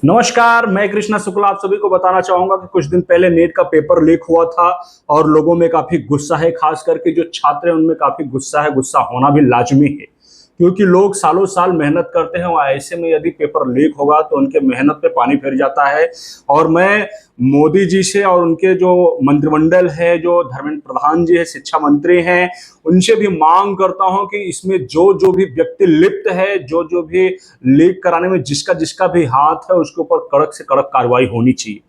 नमस्कार, मैं कृष्णा शुक्ला आप सभी को बताना चाहूंगा कि कुछ दिन पहले नेट का पेपर लीक हुआ था और लोगों में काफी गुस्सा है। खास करके जो छात्र हैं उनमें काफी गुस्सा है। गुस्सा होना भी लाजमी है क्योंकि लोग सालों साल मेहनत करते हैं और ऐसे में यदि पेपर लीक होगा तो उनके मेहनत पे पानी फिर जाता है। और मैं मोदी जी से और उनके जो मंत्रिमंडल है, जो धर्मेंद्र प्रधान जी है, शिक्षा मंत्री हैं, उनसे भी मांग करता हूं कि इसमें जो जो भी व्यक्ति लिप्त है, जो जो भी लीक कराने में जिसका जिसका भी हाथ है, उसके ऊपर कड़क से कड़क कार्रवाई होनी चाहिए।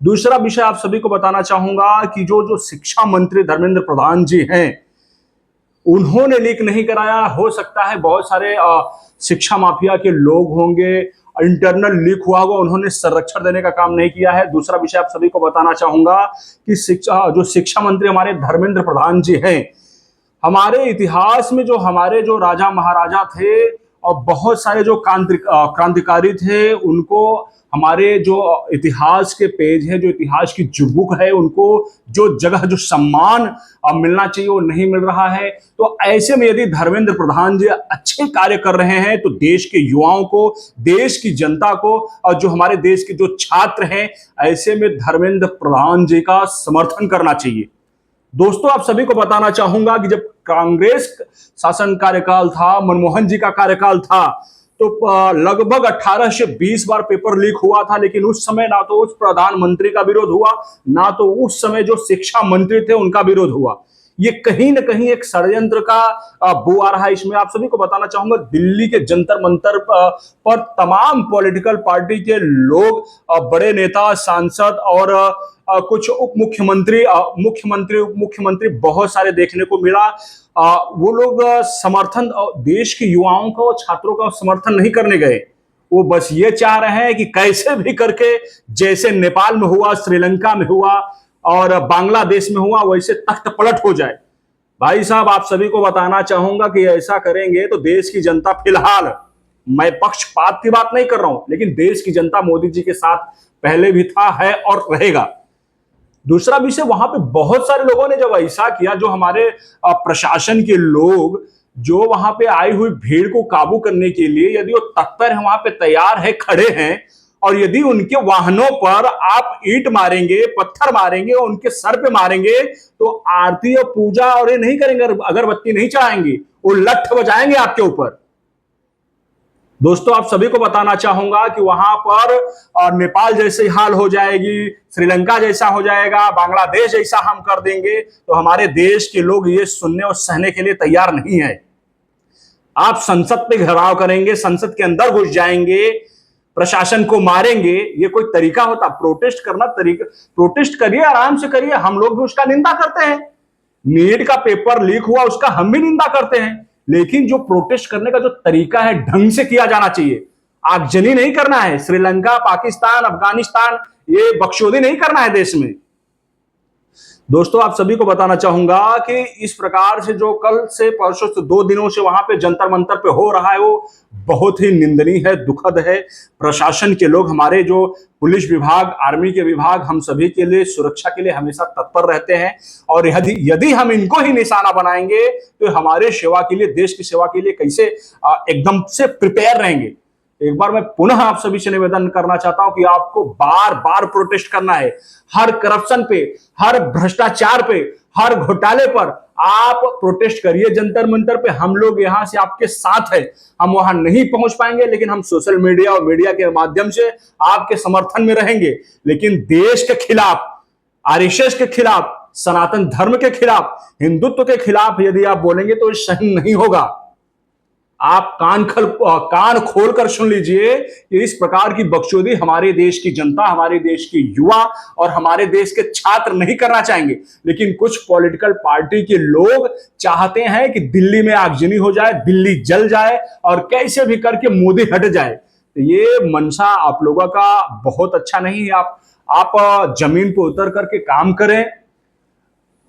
दूसरा विषय आप सभी को बताना चाहूंगा कि जो जो शिक्षा मंत्री धर्मेंद्र प्रधान जी हैं, उन्होंने लीक नहीं कराया। हो सकता है बहुत सारे शिक्षा माफिया के लोग होंगे, इंटरनल लीक हुआ होगा, उन्होंने संरक्षण देने का काम नहीं किया है। दूसरा विषय आप सभी को बताना चाहूंगा कि शिक्षा मंत्री हमारे धर्मेंद्र प्रधान जी हैं, हमारे इतिहास में जो हमारे जो राजा महाराजा थे और बहुत सारे जो क्रांतिकारी थे, उनको हमारे जो इतिहास के पेज है, जो इतिहास की जो बुक है, उनको जो जगह जो सम्मान मिलना चाहिए वो नहीं मिल रहा है। तो ऐसे में यदि धर्मेंद्र प्रधान जी अच्छे कार्य कर रहे हैं तो देश के युवाओं को, देश की जनता को और जो हमारे देश के जो छात्र हैं, ऐसे में धर्मेंद्र प्रधान जी का समर्थन करना चाहिए। दोस्तों, आप सभी को बताना चाहूंगा कि जब कांग्रेस शासन कार्यकाल था, मनमोहन जी का कार्यकाल था, तो लगभग 18 से 20 बार पेपर लीक हुआ था, लेकिन उस समय ना तो उस प्रधानमंत्री का विरोध हुआ, ना तो उस समय जो शिक्षा मंत्री थे उनका विरोध हुआ। ये कहीं ना कहीं एक षड्यंत्र का बू आ रहा है। इसमें आप सभी को बताना चाहूंगा, दिल्ली के जंतर मंतर पर तमाम पॉलिटिकल पार्टी के लोग, बड़े नेता, सांसद और कुछ उप मुख्यमंत्री, मुख्यमंत्री उप मुख्यमंत्री बहुत सारे देखने को मिला। वो लोग समर्थन देश के युवाओं का और छात्रों का समर्थन नहीं करने गए। वो बस ये चाह रहे हैं कि कैसे भी करके, जैसे नेपाल में हुआ, श्रीलंका में हुआ और बांग्लादेश में हुआ, वैसे तख्त पलट हो जाए। भाई साहब, आप सभी को बताना चाहूंगा कि ऐसा करेंगे तो देश की जनता, फिलहाल मैं पक्षपात की बात नहीं कर रहा हूं, लेकिन देश की जनता मोदी जी के साथ पहले भी था, है और रहेगा। दूसरा विषय, वहां पे बहुत सारे लोगों ने जब ऐसा किया, जो हमारे प्रशासन के लोग जो वहां पे आई हुई भीड़ को काबू करने के लिए यदि वो तत्पर है, वहां पे तैयार है, खड़े हैं, और यदि उनके वाहनों पर आप ईंट मारेंगे, पत्थर मारेंगे और उनके सर पे मारेंगे, तो आरती और पूजा और ये नहीं करेंगे, अगरबत्ती नहीं चढ़ाएंगे, वो लठ बजाएंगे आपके ऊपर। दोस्तों, आप सभी को बताना चाहूंगा कि वहां पर नेपाल जैसे हाल हो जाएगी, श्रीलंका जैसा हो जाएगा, बांग्लादेश जैसा हम कर देंगे, तो हमारे देश के लोग ये सुनने और सहने के लिए तैयार नहीं है। आप संसद पे घेराव करेंगे, संसद के अंदर घुस जाएंगे, प्रशासन को मारेंगे, ये कोई तरीका होता? प्रोटेस्ट करना तरीका, प्रोटेस्ट करिए, आराम से करिए, हम लोग भी उसका निंदा करते हैं। नीट का पेपर लीक हुआ, उसका हम भी निंदा करते हैं, लेकिन जो प्रोटेस्ट करने का जो तरीका है, ढंग से किया जाना चाहिए। आगजनी नहीं करना है। श्रीलंका, पाकिस्तान, अफगानिस्तान, ये बकचोदी नहीं करना है देश में। दोस्तों, आप सभी को बताना चाहूंगा कि इस प्रकार से जो कल से परसों से 2 दिनों से वहां पे जंतर मंतर पे हो रहा है, वो बहुत ही निंदनीय है, दुखद है। प्रशासन के लोग, हमारे जो पुलिस विभाग, आर्मी के विभाग, हम सभी के लिए, सुरक्षा के लिए हमेशा तत्पर रहते हैं। और यदि हम इनको ही निशाना बनाएंगे तो हमारे सेवा के लिए, देश की सेवा के लिए कैसे एकदम से प्रिपेयर रहेंगे। एक बार मैं पुनः आप सभी से निवेदन करना चाहता हूं कि आपको बार बार प्रोटेस्ट करना है। हर करप्शन पे, हर भ्रष्टाचार पे, हर घोटाले पर आप प्रोटेस्ट करिए जंतर मंतर पे। हम लोग यहां से आपके साथ हैं। हम वहां नहीं पहुंच पाएंगे, लेकिन हम सोशल मीडिया और मीडिया के माध्यम से आपके समर्थन में रहेंगे। लेकिन देश के खिलाफ, आरएसएस के खिलाफ, सनातन धर्म के खिलाफ, हिंदुत्व के खिलाफ यदि आप बोलेंगे तो सही नहीं होगा। आप कान खोल कर सुन लीजिए कि इस प्रकार की बकचोदी हमारे देश की जनता, हमारे देश के युवा और हमारे देश के छात्र नहीं करना चाहेंगे। लेकिन कुछ पॉलिटिकल पार्टी के लोग चाहते हैं कि दिल्ली में आगजनी हो जाए, दिल्ली जल जाए और कैसे भी करके मोदी हट जाए। तो ये मंशा आप लोगों का बहुत अच्छा नहीं है। आप जमीन पर उतर करके काम करें।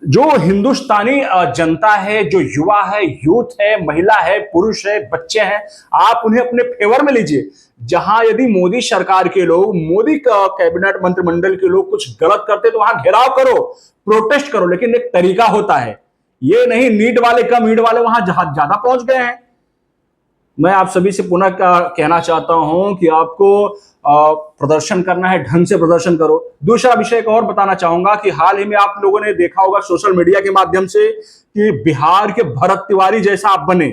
जो हिंदुस्तानी जनता है, जो युवा है, यूथ है, महिला है, पुरुष है, बच्चे हैं, आप उन्हें अपने फेवर में लीजिए। जहां यदि मोदी सरकार के लोग, मोदी का कैबिनेट मंत्रिमंडल के लोग कुछ गलत करते तो वहां घेराव करो, प्रोटेस्ट करो, लेकिन एक तरीका होता है। ये नहीं नीट वाले कम, ईट वाले वहां ज्यादा पहुंच गए हैं। मैं आप सभी से पुनः कहना चाहता हूं कि आपको प्रदर्शन करना है ढंग से प्रदर्शन करो। दूसरा विषय एक और बताना चाहूंगा कि हाल ही में आप लोगों ने देखा होगा सोशल मीडिया के माध्यम से कि बिहार के भरत तिवारी जैसा आप बने।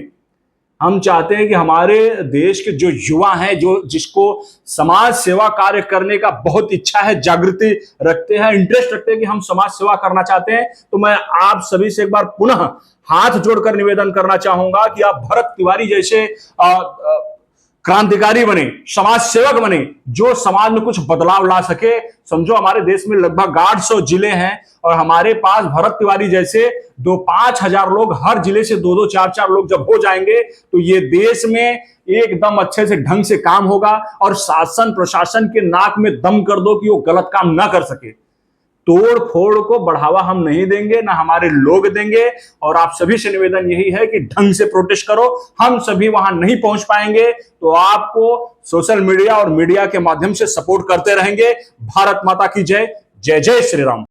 हम चाहते हैं कि हमारे देश के जो युवा हैं, जो जिसको समाज सेवा कार्य करने का बहुत इच्छा है, जागृति रखते हैं, इंटरेस्ट रखते हैं कि हम समाज सेवा करना चाहते हैं, तो मैं आप सभी से एक बार पुनः हाथ जोड़कर निवेदन करना चाहूंगा कि आप भरत तिवारी जैसे क्रांतिकारी बने, समाज सेवक बने, जो समाज में कुछ बदलाव ला सके। समझो हमारे देश में लगभग 800 जिले हैं और हमारे पास भरत तिवारी जैसे 2-5 हजार लोग, हर जिले से 2-2, 4-4 लोग जब हो जाएंगे तो ये देश में एकदम अच्छे से ढंग से काम होगा और शासन प्रशासन के नाक में दम कर दो कि वो गलत काम ना कर सके। तोड़ फोड़ को बढ़ावा हम नहीं देंगे, ना हमारे लोग देंगे। और आप सभी से निवेदन यही है कि ढंग से प्रोटेस्ट करो। हम सभी वहां नहीं पहुंच पाएंगे तो आपको सोशल मीडिया और मीडिया के माध्यम से सपोर्ट करते रहेंगे। भारत माता की जय। जय जय श्री राम।